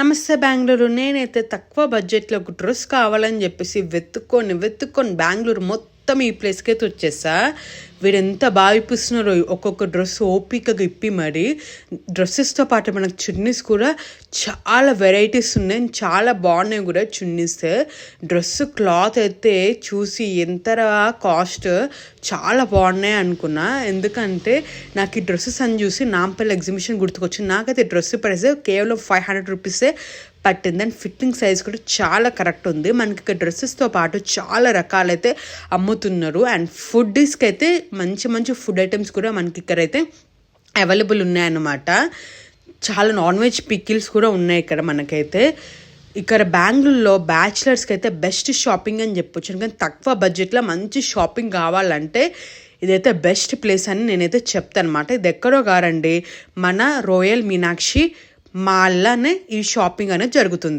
నమస్తే బెంగుళూరు. నేనైతే తక్కువ బడ్జెట్లో ఒక డ్రెస్ కావాలని చెప్పేసి వెతుక్కొని బెంగుళూరు మొత్తం ఈ ప్లేస్కి అయితే వచ్చేసా. వీడెంత బాగా ఇప్పిస్తున్నారో ఒక్కొక్క డ్రెస్ ఓపికగా ఇప్పి మరి. డ్రెస్సెస్తో పాటు మనకు చున్నీస్ కూడా చాలా వెరైటీస్ ఉన్నాయి, చాలా బాగున్నాయి కూడా చున్నీస్. డ్రెస్ క్లాత్ అయితే చూసి ఎంత కాస్ట్ చాలా బాగున్నాయి అనుకున్నా. ఎందుకంటే నాకు ఈ డ్రెస్సెస్ అని చూసి నాంపల్లి ఎగ్జిబిషన్ గుర్తుకొచ్చింది. నాకైతే డ్రెస్ ప్రైస్ కేవలం 500 రూపీసే పట్టింది. అండ్ ఫిట్టింగ్ సైజ్ కూడా చాలా కరెక్ట్ ఉంది. మనకి ఇక్కడ డ్రెస్సెస్తో పాటు చాలా రకాలైతే అమ్ముతున్నారు. అండ్ ఫుడ్స్కి అయితే మంచి ఫుడ్ ఐటమ్స్ కూడా మనకి ఇక్కడైతే అవైలబుల్ ఉన్నాయన్నమాట. చాలా నాన్ వెజ్ పికిల్స్ కూడా ఉన్నాయి ఇక్కడ మనకైతే. ఇక్కడ బెంగళూరులో బ్యాచిలర్స్కి అయితే బెస్ట్ షాపింగ్ అని చెప్పొచ్చు. ఎందుకంటే తక్కువ బడ్జెట్లో మంచి షాపింగ్ కావాలంటే ఇదైతే బెస్ట్ ప్లేస్ అని నేనైతే చెప్తాను అనమాట. ఇది ఎక్కడో కారండి, మన రోయల్ మీనాక్షి మాల్లోనే ఈ షాపింగ్ అనేది జరుగుతుంది.